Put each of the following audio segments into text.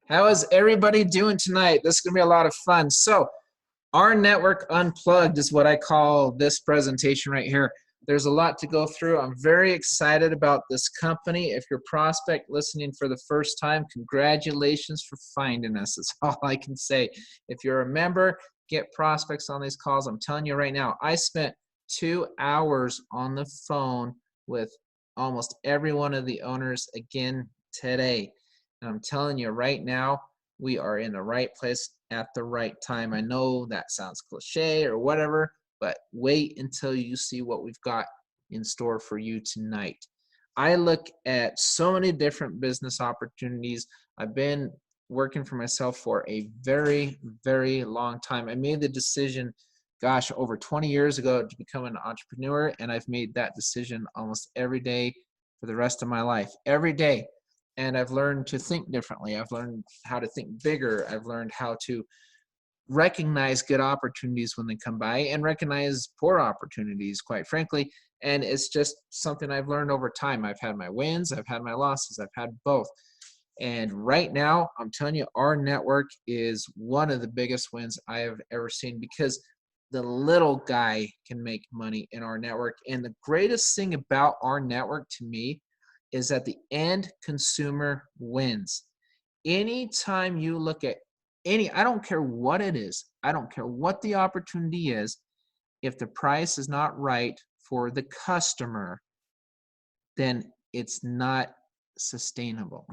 How is everybody doing tonight? This is going to be a lot of fun. So, rNetwork Unplugged is what I call this presentation right here. There's a lot to go through. I'm very excited about this company. If you're a prospect listening for the first time, congratulations for finding us. That's all I can say. If you're a member, get prospects on these calls. I'm telling you right now, I spent 2 hours on the phone with almost every one of the owners again today. And I'm telling you right now, we are in the right place at the right time. I know that sounds cliche or whatever, but wait until you see what we've got in store for you tonight. I look at so many different business opportunities. I've been working for myself for a very, very long time. I made the decision, gosh, over 20 years ago to become an entrepreneur, and I've made that decision almost every day for the rest of my life. Every day. And I've learned to think differently. I've learned how to think bigger. I've learned how to recognize good opportunities when they come by and recognize poor opportunities, quite frankly. And it's just something I've learned over time. I've had my wins, I've had my losses, I've had both. And right now, I'm telling you, rNetwork is one of the biggest wins I have ever seen because the little guy can make money in rNetwork. And the greatest thing about rNetwork to me is that the end consumer wins. Anytime you look at I don't care what it is, I don't care what the opportunity is, if the price is not right for the customer, then it's not sustainable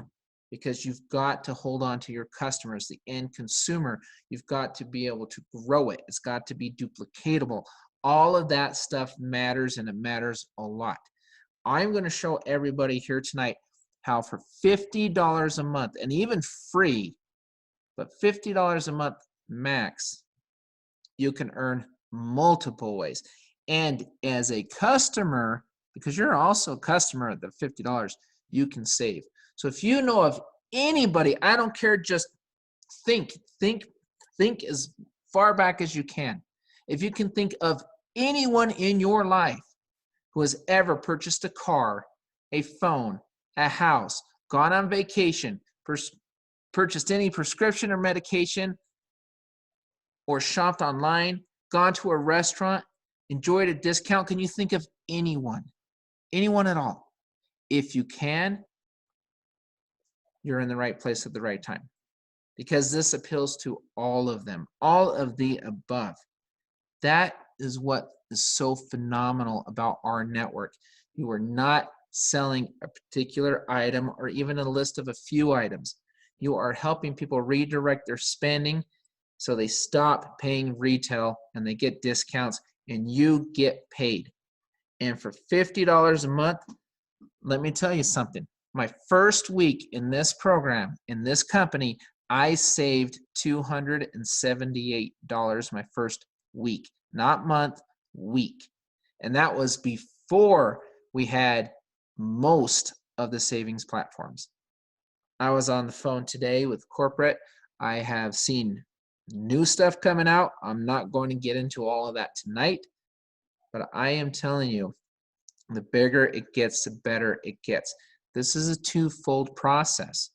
because you've got to hold on to your customers, the end consumer. You've got to be able to grow it. It's got to be duplicatable. All of that stuff matters, and it matters a lot. I'm going to show everybody here tonight how for $50 a month, and even free, but $50 a month max, you can earn multiple ways. And as a customer, because you're also a customer at the $50, you can save. So if you know of anybody, I don't care, just think as far back as you can. If you can think of anyone in your life who has ever purchased a car, a phone, a house, gone on vacation, purchased any prescription or medication, or shopped online, gone to a restaurant, enjoyed a discount, can you think of anyone? Anyone at all? If you can, you're in the right place at the right time. Because this appeals to all of them, all of the above. That is what is so phenomenal about rNetwork. You are not selling a particular item or even a list of a few items. You are helping people redirect their spending so they stop paying retail and they get discounts and you get paid. And for $50 a month, let me tell you something. My first week in this program, in this company, I saved $278 my first week. Not month, week. And that was before we had most of the savings platforms. I was on the phone today with corporate. I have seen new stuff coming out. I'm not going to get into all of that tonight, but I am telling you, the bigger it gets, the better it gets. This is a twofold process.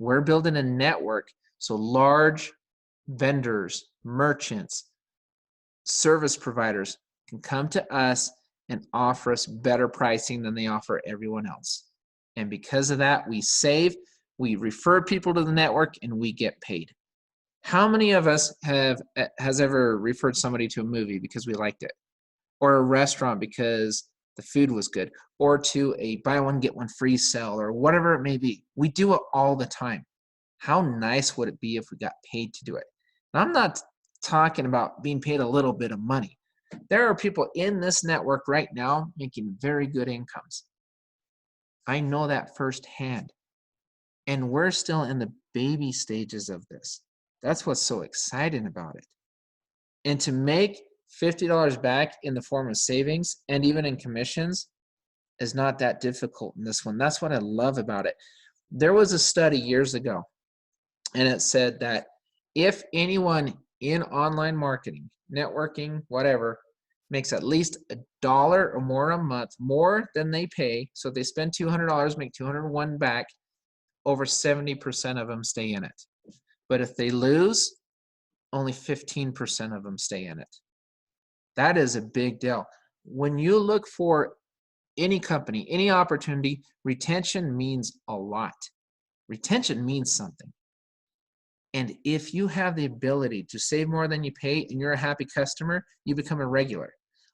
We're building a network so large vendors, merchants, service providers can come to us and offer us better pricing than they offer everyone else. And because of that, we save, we refer people to the network, and we get paid. How many of us has ever referred somebody to a movie because we liked it, or a restaurant because the food was good, or to a buy one get one free sale, or whatever it may be? We do it all the time. How nice would it be if we got paid to do it? And I'm not talking about being paid a little bit of money. There are people in this network right now making very good incomes. I know that firsthand. And we're still in the baby stages of this. That's what's so exciting about it. And to make $50 back in the form of savings and even in commissions is not that difficult in this one. That's what I love about it. There was a study years ago, and it said that if anyone in online marketing, networking, whatever, makes at least $1 or more a month, more than they pay, so if they spend $200, make $201 back, over 70% of them stay in it. But if they lose, only 15% of them stay in it. That is a big deal. When you look for any company, any opportunity, retention means a lot. Retention means something. And if you have the ability to save more than you pay and you're a happy customer, you become a regular.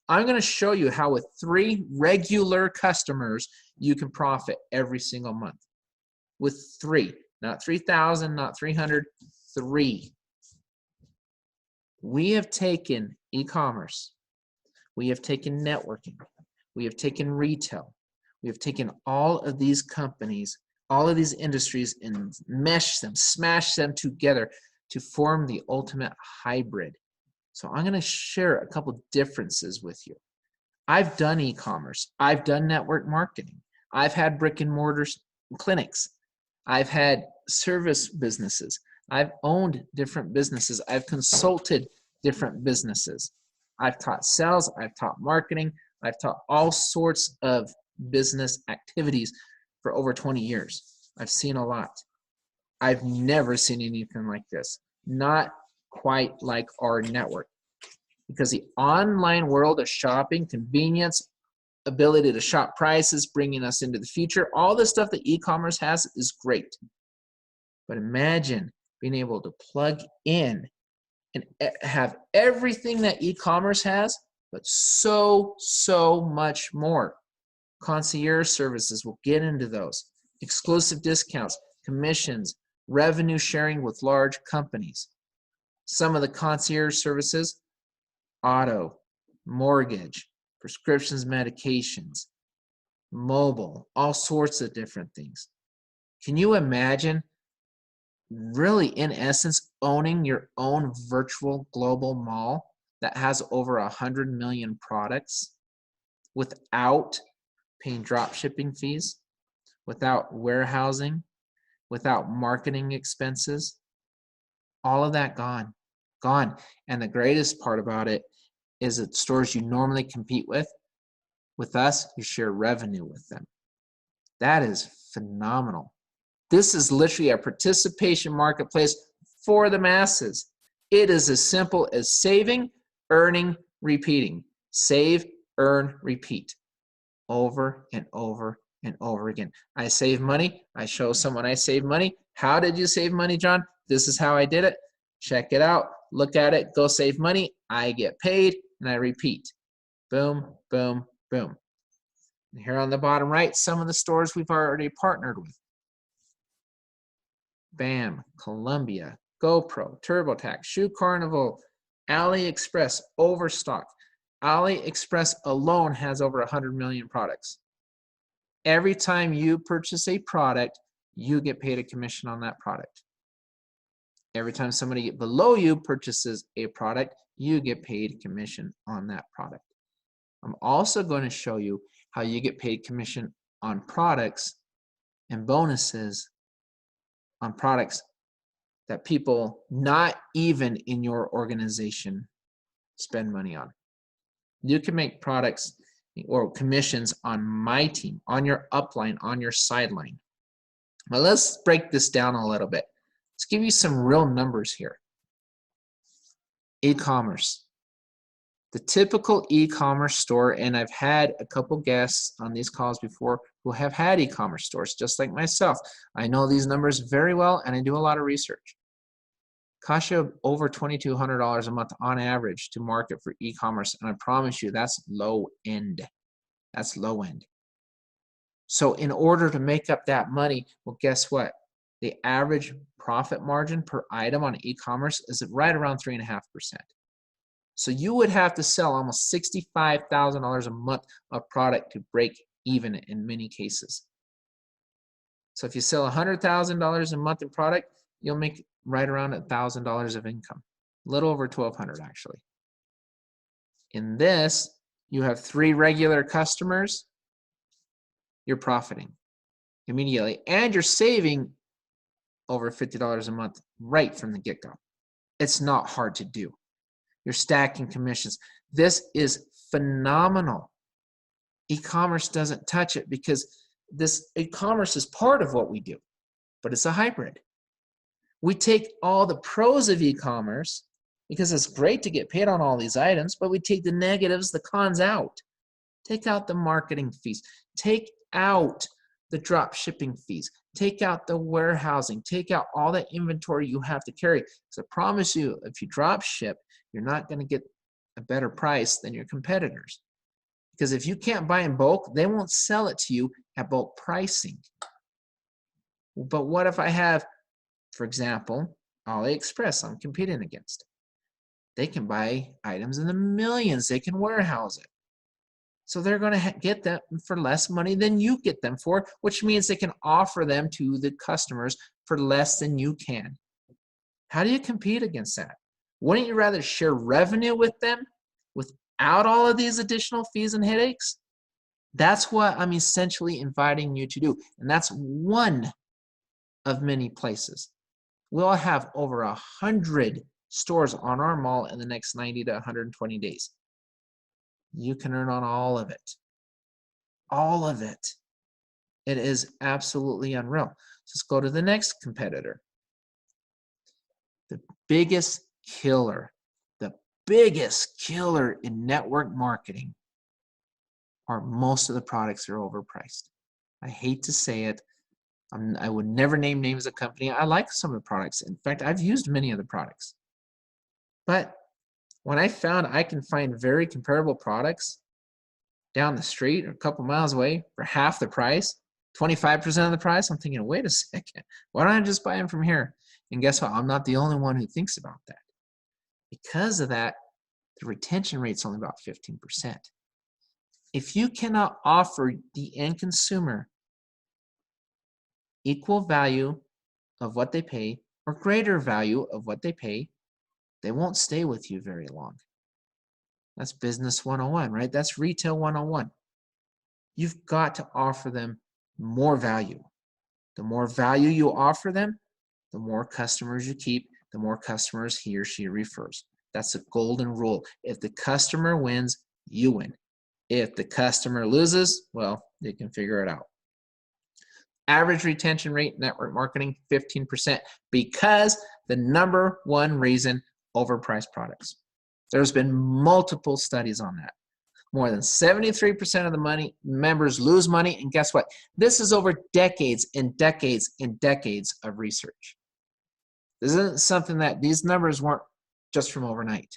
I'm going to show you how with 3 regular customers, you can profit every single month. With 3, not 3,000, not 300, 3. We have taken e-commerce. We have taken networking. We have taken retail. We have taken all of these companies, all of these industries, and meshed them, smashed them together to form the ultimate hybrid. So I'm going to share a couple differences with you. I've done e-commerce. I've done network marketing. I've had brick and mortar clinics. I've had service businesses. I've owned different businesses. I've consulted different businesses. I've taught sales. I've taught marketing. I've taught all sorts of business activities for over 20 years. I've seen a lot. I've never seen anything like this. Not quite like rNetwork. Because the online world of shopping, convenience, ability to shop prices, bringing us into the future, all the stuff that e-commerce has is great. But imagine being able to plug in and have everything that e-commerce has, but so much more. Concierge services, will get into those. Exclusive discounts, commissions, revenue sharing with large companies. Some of the concierge services, auto, mortgage, prescriptions, medications, mobile, all sorts of different things. Can you imagine really, in essence, owning your own virtual global mall that has over 100 million products without paying drop shipping fees, without warehousing, without marketing expenses? All of that gone. And the greatest part about it is that stores you normally compete with us, you share revenue with them. That is phenomenal. This is literally a participation marketplace for the masses. It is as simple as saving, earning, repeating. Save, earn, repeat. Over and over and over again. I save money. I show someone I save money. How did you save money, John? This is how I did it. Check it out. Look at it. Go save money. I get paid, and I repeat. Boom, boom, boom. And here on the bottom right, some of the stores we've already partnered with. BAM, Columbia, GoPro, TurboTax, Shoe Carnival, AliExpress, Overstock. AliExpress alone has over 100 million products. Every time you purchase a product, you get paid a commission on that product. Every time somebody below you purchases a product, you get paid commission on that product. I'm also going to show you how you get paid commission on products and bonuses on products that people not even in your organization spend money on. You can make products or commissions on my team, on your upline, on your sideline. Now let's break this down a little bit. Let's give you some real numbers here. E-commerce. The typical e-commerce store, and I've had a couple guests on these calls before who have had e-commerce stores, just like myself. I know these numbers very well, and I do a lot of research. Costs you over $2,200 a month on average to market for e-commerce, and I promise you that's low end. That's low end. So in order to make up that money, well, guess what? The average profit margin per item on e-commerce is right around 3.5%. So you would have to sell almost $65,000 a month of product to break even in many cases. So if you sell $100,000 a month in product, you'll make right around $1,000 of income, a little over $1,200 actually. In this, you have 3 regular customers, you're profiting immediately, and you're saving over $50 a month right from the get-go. It's not hard to do. You're stacking commissions. This is phenomenal. E-commerce doesn't touch it because this e-commerce is part of what we do, but it's a hybrid. We take all the pros of e-commerce because it's great to get paid on all these items, but we take the negatives, the cons out. Take out the marketing fees. Take out the drop shipping fees. Take out the warehousing. Take out all the inventory you have to carry. Because I promise you, if you drop ship, you're not going to get a better price than your competitors. Because if you can't buy in bulk, they won't sell it to you at bulk pricing. But what if I have, for example, AliExpress I'm competing against? They can buy items in the millions. They can warehouse it. So they're going to get them for less money than you get them for, which means they can offer them to the customers for less than you can. How do you compete against that? Wouldn't you rather share revenue with them without all of these additional fees and headaches? That's what I'm essentially inviting you to do. And that's one of many places. We'll have over 100 stores on our mall in the next 90 to 120 days. You can earn on all of it. All of it. It is absolutely unreal. Let's go to the next competitor. The biggest killer in network marketing are most of the products are overpriced. I hate to say it. I would never name names of company. I like some of the products. In fact, I've used many of the products. But when I found I can find very comparable products down the street or a couple miles away for half the price, 25% of the price, I'm thinking, wait a second, why don't I just buy them from here? And guess what? I'm not the only one who thinks about that. Because of that, the retention rate's only about 15%. If you cannot offer the end consumer equal value of what they pay or greater value of what they pay, they won't stay with you very long. That's business 101, right? That's retail 101. You've got to offer them more value. The more value you offer them, the more customers you keep, the more customers he or she refers. That's a golden rule. If the customer wins, you win. If the customer loses, well, you can figure it out. Average retention rate, network marketing, 15%, because the number one reason, overpriced products. There's been multiple studies on that. More than 73% of the members lose money, and guess what? This is over decades and decades and decades of research. This isn't something that these numbers weren't just from overnight.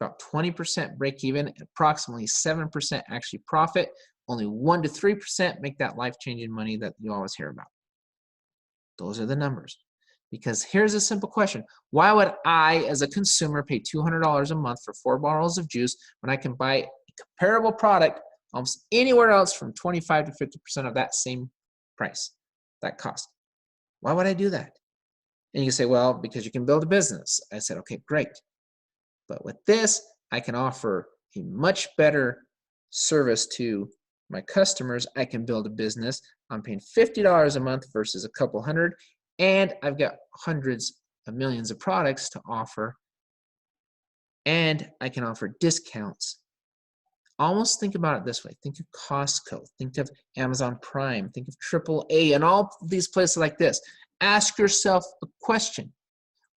About 20% break even, approximately 7% actually profit. Only 1 to 3% make that life-changing money that you always hear about. Those are the numbers. Because here's a simple question. Why would I, as a consumer, pay $200 a month for 4 bottles of juice when I can buy a comparable product almost anywhere else from 25 to 50% of that same price, that cost? Why would I do that? And you can say, well, because you can build a business. I said, okay, great. But with this, I can offer a much better service to my customers. I can build a business. I'm paying $50 a month versus a couple hundred, and I've got hundreds of millions of products to offer, and I can offer discounts. Almost think about it this way. Think of Costco. Think of Amazon Prime. Think of AAA and all these places like this. Ask yourself a question.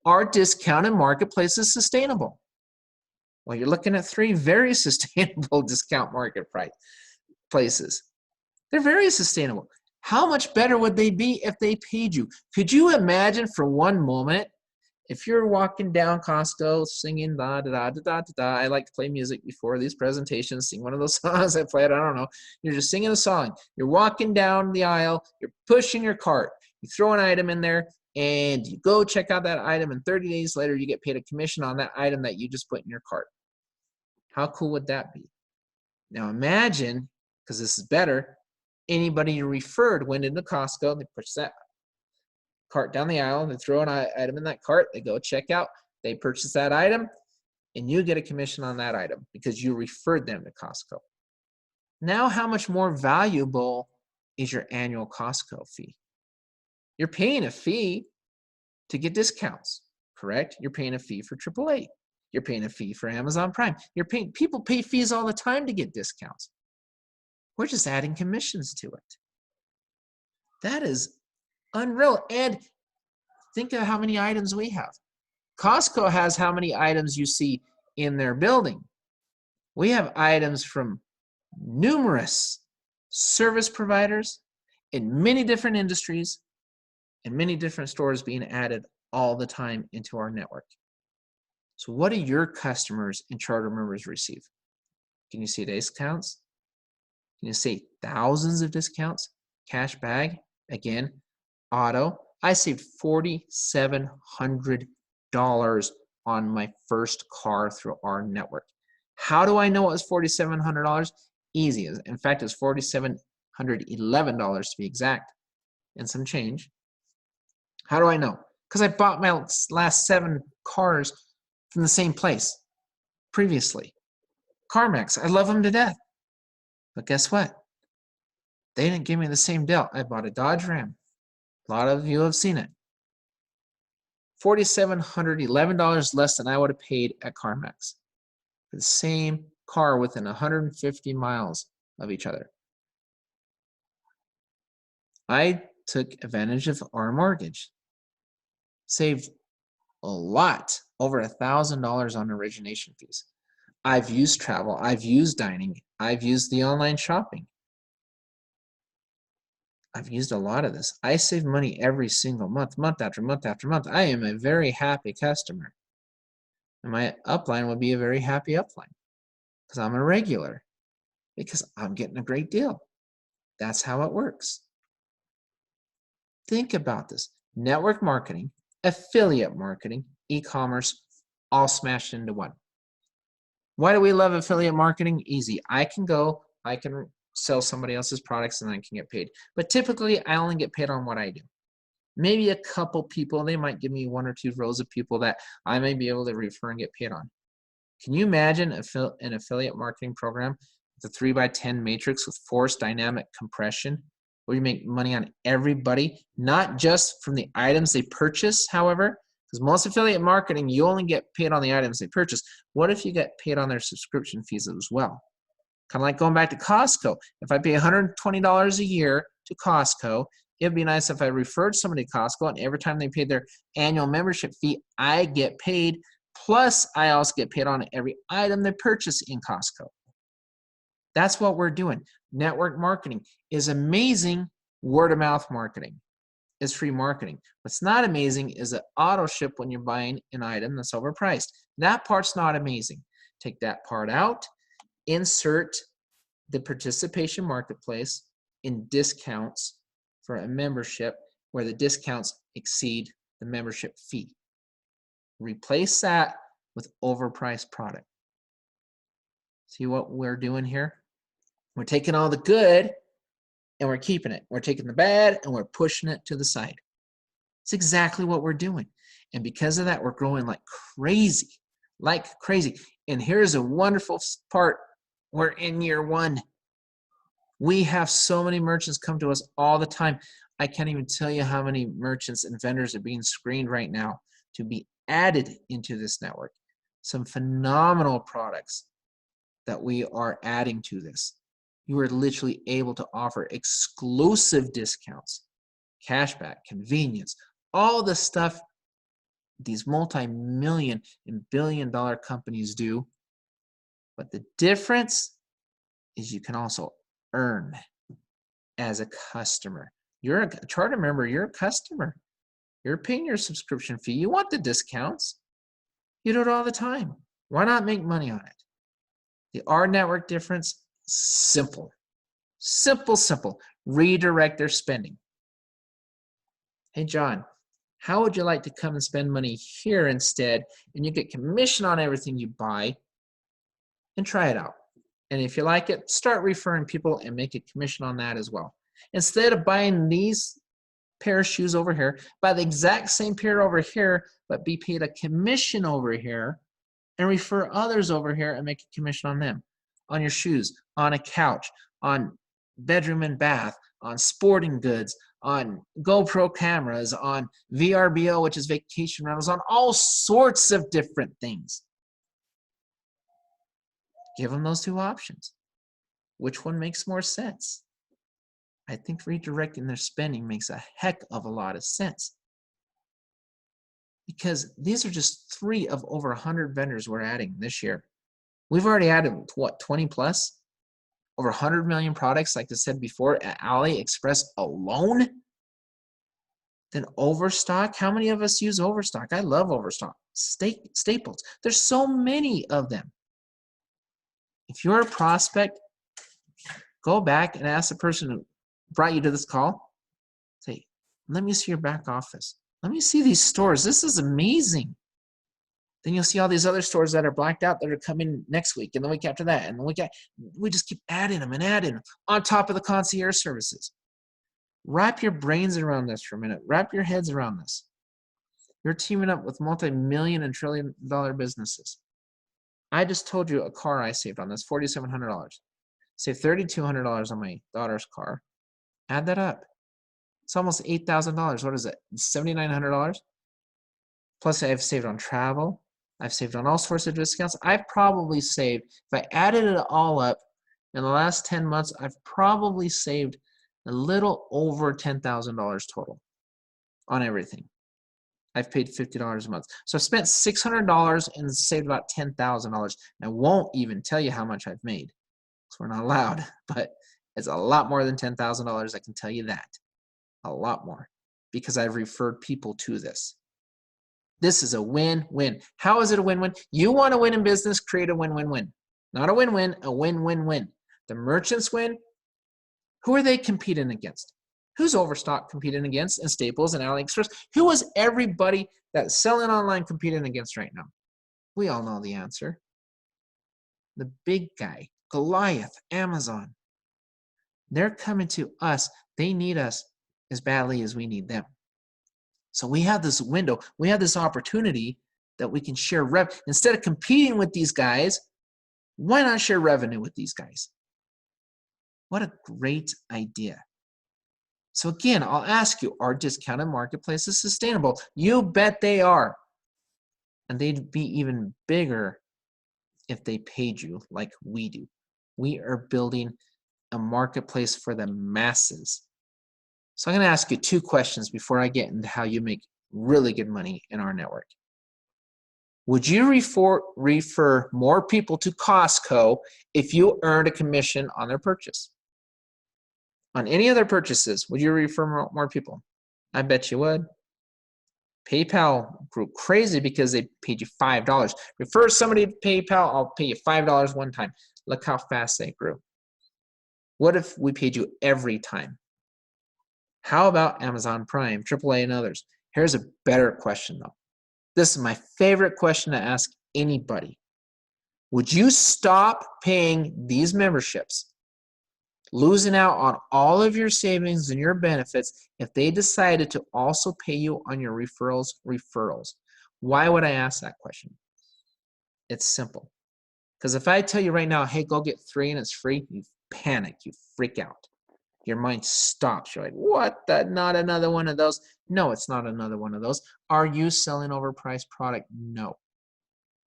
Are discounted marketplaces sustainable? Well, you're looking at 3 very sustainable discount market places. They're very sustainable. How much better would they be if they paid you? Could you imagine for one moment if you're walking down Costco singing da da da da da da da? I like to play music before these presentations, sing one of those songs I played, I don't know. You're just singing a song. You're walking down the aisle, you're pushing your cart, you throw an item in there, and you go check out that item, and 30 days later you get paid a commission on that item that you just put in your cart. How cool would that be? Now imagine, because this is better, anybody you referred went into Costco, they push that cart down the aisle, they throw an item in that cart, they go check out, they purchase that item, and you get a commission on that item because you referred them to Costco. Now how much more valuable is your annual Costco fee? You're paying a fee to get discounts, correct? You're paying a fee for AAA. You're paying a fee for Amazon Prime. People pay fees all the time to get discounts. We're just adding commissions to it. That is unreal. And Think of how many items we have. Costco has how many items you see in their building. We have items from numerous service providers in many different industries and many different stores being added all the time into our network. So what do your customers and charter members receive? Can you see discounts? Can you see thousands of discounts? Cash bag, again, auto. I saved $4,700 on my first car through our network. How do I know it was $4,700? Easy. In fact, it's $4,711 to be exact, and some change. How do I know? Because I bought my last 7 cars from the same place previously. CarMax, I love them to death. But guess what? They didn't give me the same deal. I bought a Dodge Ram. A lot of you have seen it. $4,711 less than I would have paid at CarMax for the same car within 150 miles of each other. I took advantage of our mortgage. Saved a lot, over $1,000 on origination fees. I've used travel, I've used dining, I've used the online shopping. I've used a lot of this. I save money every single month, month after month after month. I am a very happy customer. And my upline would be a very happy upline because I'm a regular, because I'm getting a great deal. That's how it works. Think about this. Network marketing, affiliate marketing, e-commerce, all smashed into one. Why do we love affiliate marketing? Easy. I can sell somebody else's products and I can get paid. But typically, I only get paid on what I do. Maybe a couple people, they might give me 1 or 2 rows of people that I may be able to refer and get paid on. Can you imagine an affiliate marketing program with a 3x10 matrix with forced dynamic compression where you make money on everybody, not just from the items they purchase, however, because most affiliate marketing, you only get paid on the items they purchase. What if you get paid on their subscription fees as well? Kind of like going back to Costco. If I pay $120 a year to Costco, it'd be nice if I referred somebody to Costco and every time they paid their annual membership fee, I get paid. Plus, I also get paid on every item they purchase in Costco. That's what we're doing. Network marketing is amazing. Word of mouth marketing is free marketing. What's not amazing is an auto ship when you're buying an item that's overpriced. That part's not amazing. Take that part out. Insert the participation marketplace in discounts for a membership where the discounts exceed the membership fee. Replace that with overpriced product. See what we're doing here? We're taking all the good and we're keeping it. We're taking the bad and we're pushing it to the side. It's exactly what we're doing. And because of that, we're growing like crazy, And here's a wonderful part. We're in year 1. We have so many merchants come to us all the time. I can't even tell you how many merchants and vendors are being screened right now to be added into this network. Some phenomenal products that we are adding to this. You are literally able to offer exclusive discounts, cashback, convenience, all the stuff these multi-million and billion-dollar companies do. But the difference is you can also earn as a customer. You're a charter member, you're a customer. You're paying your subscription fee. You want the discounts. You do it all the time. Why not make money on it? The rNetwork difference, simple. Simple. Redirect their spending. Hey, John, how would you like to come and spend money here instead and you get commission on everything you buy? And try it out. And if you like it, start referring people and make a commission on that as well. Instead of buying these pair of shoes over here, buy the exact same pair over here, but be paid a commission over here and refer others over here and make a commission on them, on your shoes, on a couch, on bedroom and bath, on sporting goods, on GoPro cameras, on VRBO, which is vacation rentals, on all sorts of different things. Give them those 2 options. Which one makes more sense? I think redirecting their spending makes a heck of a lot of sense. because these are just 3 of over 100 vendors we're adding this year. We've already added, what, 20 plus? Over 100 million products, like I said before, at AliExpress alone. Then Overstock, how many of us use Overstock? I love Overstock. Staples, there's so many of them. If you're a prospect, go back and ask the person who brought you to this call, say, let me see your back office. Let me see these stores. This is amazing. Then you'll see all these other stores that are blacked out that are coming next week and the week after that. And the week after. We just keep adding them and adding them on top of the concierge services. Wrap your brains around this for a minute. Wrap your heads around this. You're teaming up with multi-million and trillion-dollar businesses. I just told you a car I saved on this, $4,700. Saved $3,200 on my daughter's car. Add that up. It's almost $8,000. What is it? $7,900? Plus I've saved on travel. I've saved on all sorts of discounts. I've probably saved, if I added it all up, in the last 10 months, I've probably saved a little over $10,000 total on everything. I've paid $50 a month. So I've spent $600 and saved about $10,000. I won't even tell you how much I've made because we're not allowed, but it's a lot more than $10,000. I can tell you that. A lot more because I've referred people to this. This is a win-win. How is it a win-win? You want to win in business, create a win-win-win. Not a win-win, a win-win-win. The merchants win. Who are they competing against? Who's Overstock competing against and Staples and AliExpress? Who is everybody that's selling online competing against right now? We all know the answer. The big guy, Goliath, Amazon. They're coming to us. They need us as badly as we need them. So we have this window, we have this opportunity that we can share revenue. Instead of competing with these guys, why not share revenue with these guys? What a great idea. So again, I'll ask you, are discounted marketplaces sustainable? You bet they are. And they'd be even bigger if they paid you like we do. We are building a marketplace for the masses. So I'm going to ask you 2 questions before I get into how you make really good money in our network. Would you refer more people to Costco if you earned a commission on their purchase? On any other purchases, would you refer more people? I bet you would. PayPal grew crazy because they paid you $5. Refer somebody to PayPal, I'll pay you $5 one time. Look how fast they grew. What if we paid you every time? How about Amazon Prime, AAA, and others? Here's a better question, though. This is my favorite question to ask anybody. Would you stop paying these memberships, losing out on all of your savings and your benefits, if they decided to also pay you on your referrals? Why would I ask that question? It's simple. Because if I tell you right now, hey, go get 3 and it's free, you panic, you freak out. Your mind stops. You're like, what? Not another one of those? No, it's not another one of those. Are you selling overpriced product? No.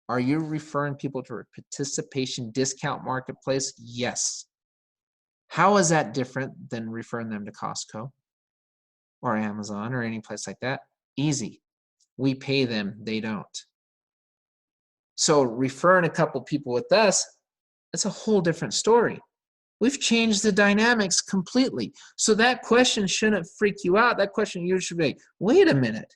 Are you referring people to a participation discount marketplace? Yes. How is that different than referring them to Costco or Amazon or any place like that? Easy. We pay them, they don't. So referring a couple people with us, it's a whole different story. We've changed the dynamics completely. So that question shouldn't freak you out. That question you should be like, wait a minute.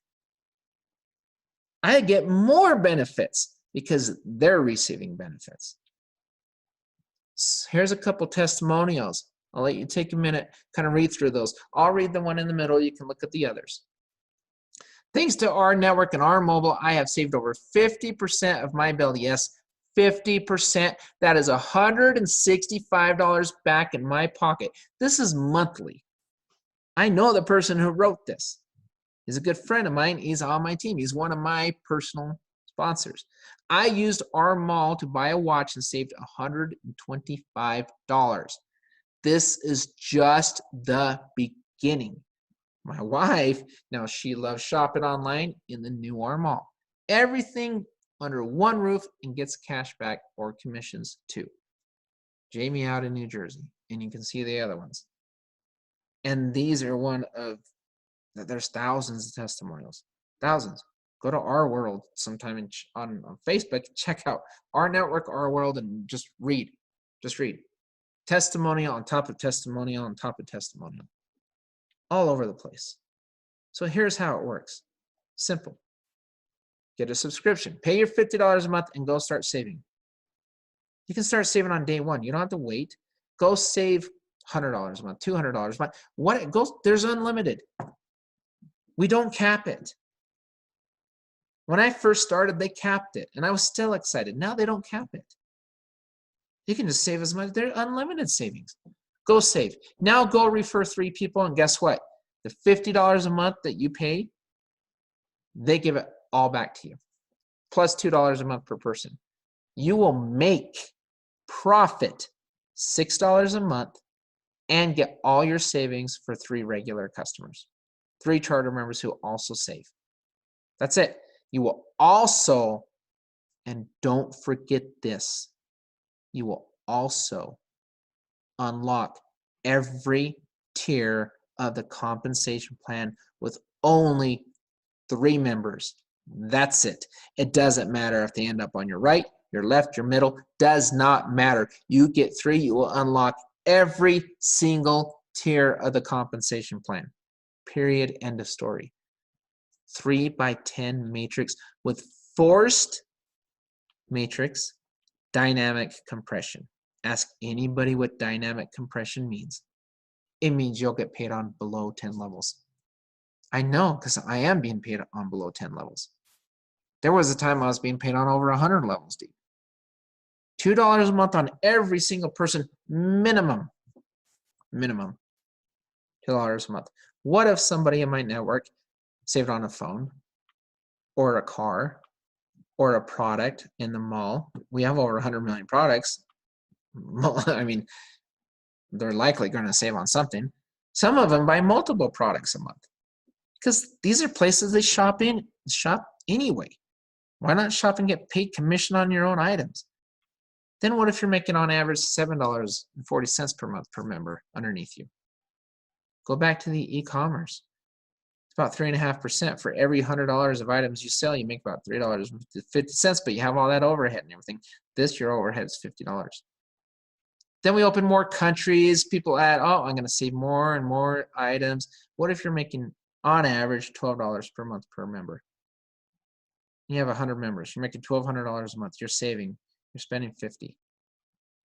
I get more benefits because they're receiving benefits. So here's a couple testimonials. I'll let you take a minute, kind of read through those. I'll read the one in the middle. You can look at the others. Thanks to our network and our mobile, I have saved over 50% of my bill. Yes, 50%. That is $165 back in my pocket. This is monthly. I know the person who wrote this. He's a good friend of mine. He's on my team. He's one of my personal sponsors. I used our mall to buy a watch and saved $125. This is just the beginning. My wife, now she loves shopping online in the new R Mall. Everything under one roof and gets cash back or commissions too. Jamie out in New Jersey, and you can see the other ones. And these are one of, there's thousands of testimonials, thousands. Go to our world sometime on Facebook. Check out our network, our world, and just read. Just read. Testimonial on top of testimonial on top of testimonial. All over the place. So here's how it works. Simple. Get a subscription. Pay your $50 a month and go start saving. You can start saving on day one. You don't have to wait. Go save $100 a month, $200 a month. What it goes, there's unlimited. We don't cap it. When I first started, they capped it, and I was still excited. Now they don't cap it. You can just save as much. They're unlimited savings. Go save. Now go refer 3 people, and guess what? The $50 a month that you pay, they give it all back to you, plus $2 a month per person. You will make profit $6 a month and get all your savings for 3 regular customers, 3 charter members who also save. That's it. You will also, and don't forget this, you will also unlock every tier of the compensation plan with only 3 members. That's it. It doesn't matter if they end up on your right, your left, your middle, does not matter. You get 3, you will unlock every single tier of the compensation plan. Period. End of story. 3x10 matrix with forced matrix dynamic compression. Ask anybody what dynamic compression means. It means you'll get paid on below 10 levels. I know, because I am being paid on below 10 levels. There was a time I was being paid on over 100 levels, dude. $2 a month on every single person, minimum. $2 a month. What if somebody in my network saved on a phone or a car or a product in the mall? We have over 100 million products. I mean, they're likely going to save on something. Some of them buy multiple products a month because these are places they shop anyway. Why not shop and get paid commission on your own items? Then what if you're making on average $7.40 per month per member underneath you? Go back to the e-commerce. It's about 3.5%. For every $100 of items you sell, you make about $3.50, but you have all that overhead and everything. Your overhead is $50. Then we open more countries. People add, oh, I'm going to save more and more items. What if you're making, on average, $12 per month per member? You have 100 members. You're making $1,200 a month. You're saving. You're spending $50.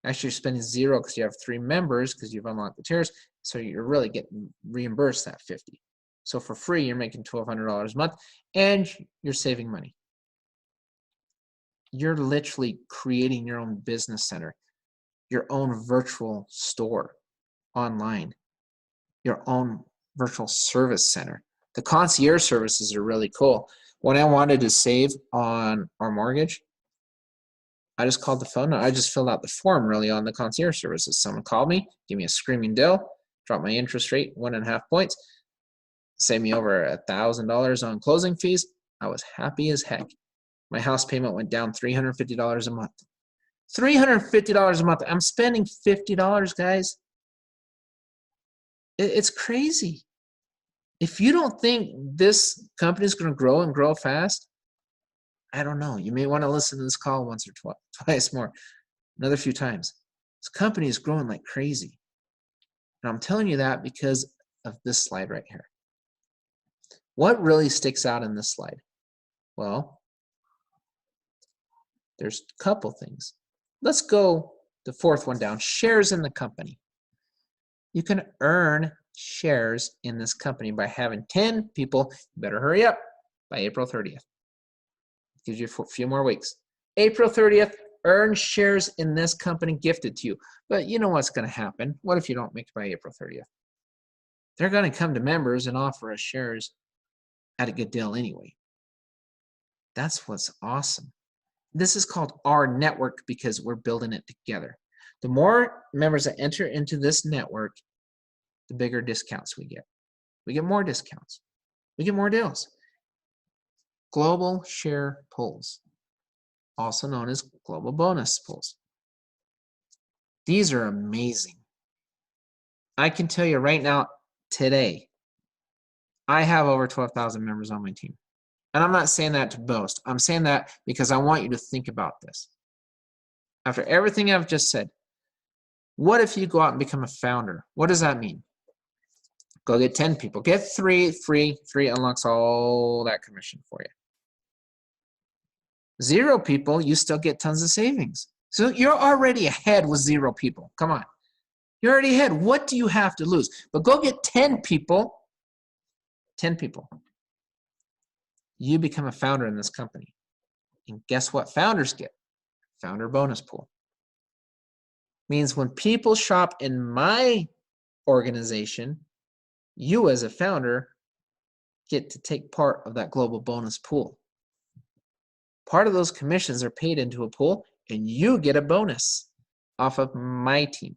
Actually, you're spending $0 because you have 3 members because you've unlocked the tiers. So you're really getting reimbursed that $50. So for free, you're making $1,200 a month, and you're saving money. You're literally creating your own business center, your own virtual store online, your own virtual service center. The concierge services are really cool. When I wanted to save on our mortgage, I just called the phone. I just filled out the form really on the concierge services. Someone called me, give me a screaming deal, drop my interest rate 1.5 points, save me over $1,000 on closing fees. I was happy as heck. My house payment went down $350 a month. $350 a month. I'm spending $50, guys. It's crazy. If you don't think this company is going to grow and grow fast, I don't know. You may want to listen to this call once or twice more, another few times. This company is growing like crazy. And I'm telling you that because of this slide right here. What really sticks out in this slide? Well, there's a couple things. Let's go the 4th one down, shares in the company. You can earn shares in this company by having 10 people. You better hurry up by April 30th. Gives you a few more weeks. April 30th, earn shares in this company gifted to you. But you know what's going to happen. What if you don't make it by April 30th? They're going to come to members and offer us shares at a good deal anyway. That's what's awesome. This is called our network because we're building it together. The more members that enter into this network, the bigger discounts we get. We get more discounts. We get more deals. Global share pools, also known as global bonus pools. These are amazing. I can tell you right now, today, I have over 12,000 members on my team. And I'm not saying that to boast. I'm saying that because I want you to think about this. After everything I've just said, what if you go out and become a founder? What does that mean? Go get 10 people. Get 3 free. 3 unlocks all that commission for you. 0 people, you still get tons of savings. So you're already ahead with 0 people. Come on. You're already ahead. What do you have to lose? But go get 10 people. 10 people. You become a founder in this company. And guess what founders get? Founder bonus pool. Means when people shop in my organization, you as a founder get to take part of that global bonus pool. Part of those commissions are paid into a pool, and you get a bonus off of my team,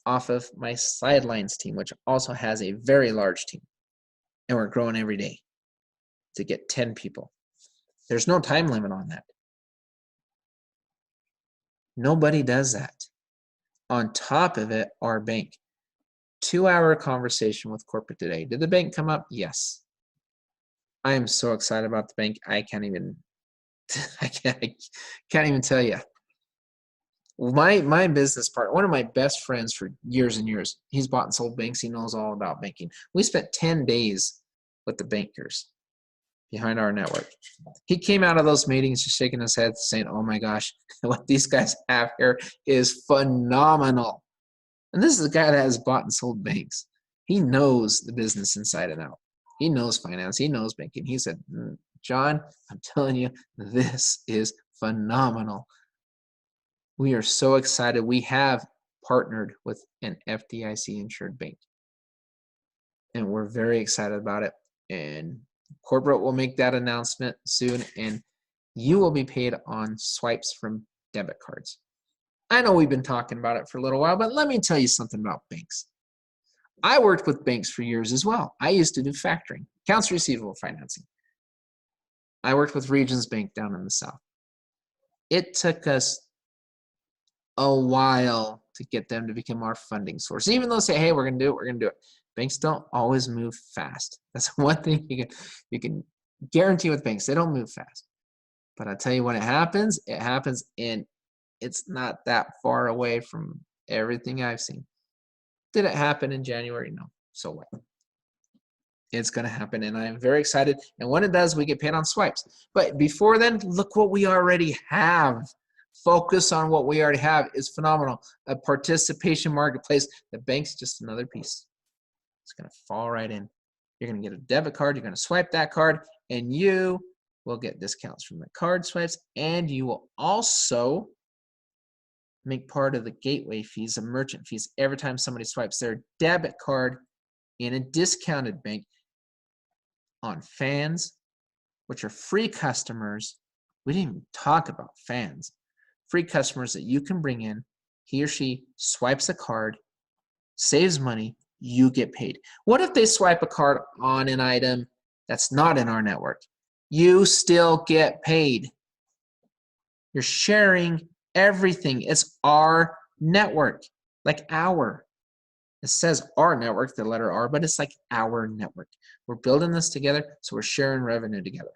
off of my sidelines team, which also has a very large team. And we're growing every day to get 10 people. There's no time limit on that. Nobody does that. On top of it, our bank. 2-hour conversation with corporate today. Did the bank come up? Yes. I am so excited about the bank. I can't even tell you. My business partner, one of my best friends for years and years, he's bought and sold banks. He knows all about banking. We spent 10 days with the bankers behind rNetwork. He came out of those meetings just shaking his head saying, oh my gosh, what these guys have here is phenomenal. And this is a guy that has bought and sold banks. He knows the business inside and out. He knows finance. He knows banking. He said, John, I'm telling you, this is phenomenal. We are so excited. We have partnered with an FDIC insured bank. And we're very excited about it. And corporate will make that announcement soon. And you will be paid on swipes from debit cards. I know we've been talking about it for a little while, but let me tell you something about banks. I worked with banks for years as well. I used to do factoring, accounts receivable financing. I worked with Regions Bank down in the South. It took us a while to get them to become our funding source. Even though they say, hey, we're going to do it, we're going to do it. Banks don't always move fast. That's one thing you can guarantee with banks. They don't move fast. But I tell you when it happens and it's not that far away from everything I've seen. Did it happen in January? No. So what? It's going to happen, and I'm very excited. And when it does, we get paid on swipes. But before then, look what we already have. Focus on what we already have is phenomenal. A participation marketplace. The bank's just another piece. It's going to fall right in. You're going to get a debit card. You're going to swipe that card, and you will get discounts from the card swipes, and you will also make part of the gateway fees, the merchant fees, every time somebody swipes their debit card in a discounted bank on fans, which are free customers. We didn't even talk about fans. Free customers that you can bring in. He or she swipes a card, saves money, you get paid. What if they swipe a card on an item that's not in our network? You still get paid. You're sharing everything. It's our network, like our. It says our network, the letter R, but it's like our network. We're building this together, so we're sharing revenue together.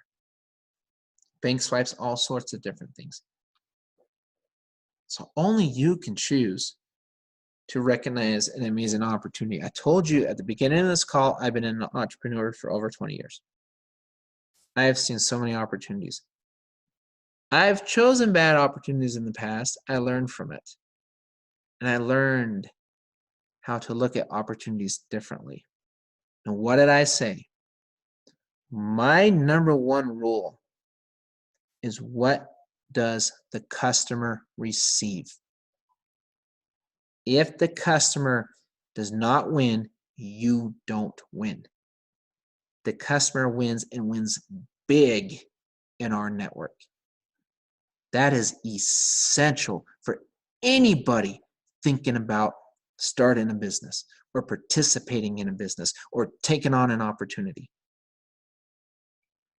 Bank swipes, all sorts of different things. So only you can choose to recognize an amazing opportunity. I told you at the beginning of this call, I've been an entrepreneur for over 20 years. I have seen so many opportunities. I've chosen bad opportunities in the past. I learned from it. And I learned how to look at opportunities differently. And what did I say? My number one rule is, what does the customer receive? If the customer does not win, you don't win. The customer wins, and wins big in our network. That is essential for anybody thinking about starting a business or participating in a business or taking on an opportunity.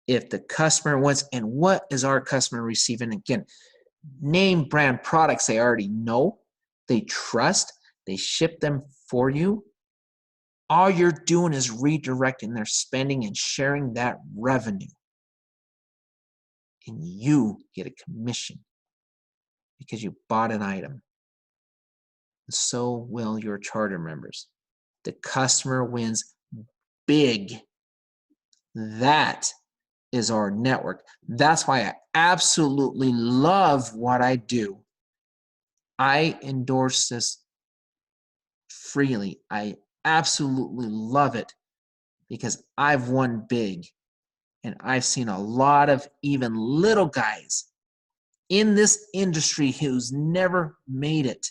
If the customer wants, and what is our customer receiving? Again, name brand products they already know, they trust, they ship them for you. All you're doing is redirecting their spending and sharing that revenue. and you get a commission because you bought an item. And so will your charter members. The customer wins big. That is our network. That's why I absolutely love what I do. I endorse this freely. I absolutely love it because I've won big, and I've seen a lot of even little guys in this industry who's never made it.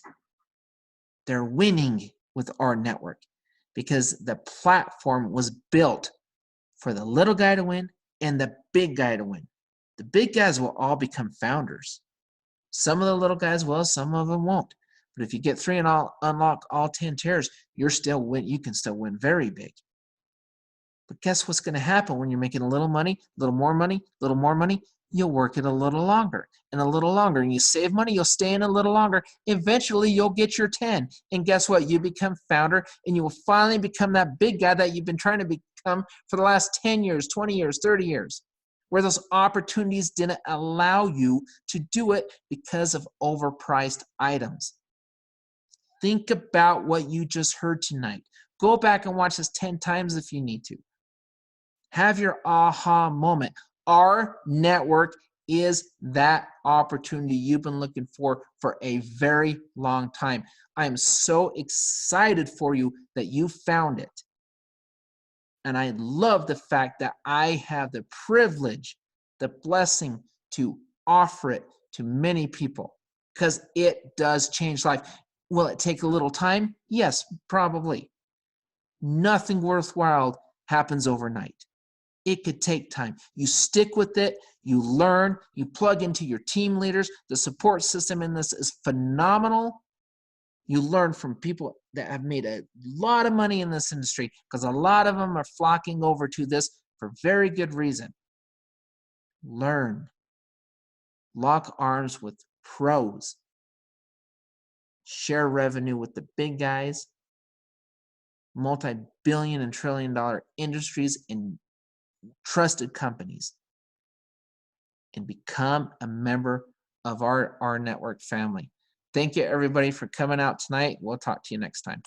They're winning with our network because the platform was built for the little guy to win and the big guy to win. The big guys will all become founders. Some of the little guys will, some of them won't. But if you get 3 and unlock all 10 tiers, you can still win very big. But guess what's going to happen when you're making a little money, a little more money, a little more money? You'll work it a little longer and a little longer. And you save money, you'll stay in a little longer. Eventually, you'll get your 10. And guess what? You become founder, and you will finally become that big guy that you've been trying to become for the last 10 years, 20 years, 30 years, where those opportunities didn't allow you to do it because of overpriced items. Think about what you just heard tonight. Go back and watch this 10 times if you need to. Have your aha moment. Our network is that opportunity you've been looking for a very long time. I am so excited for you that you found it. And I love the fact that I have the privilege, the blessing to offer it to many people because it does change life. Will it take a little time? Yes, probably. Nothing worthwhile happens overnight. It could take time. You stick with it, you learn, you plug into your team leaders. The support system in this is phenomenal. You learn from people that have made a lot of money in this industry because a lot of them are flocking over to this for very good reason. Learn. Lock arms with pros. Share revenue with the big guys. Multi-billion and trillion-dollar industries and trusted companies, and become a member of our network family. Thank you, everybody, for coming out tonight. We'll talk to you next time.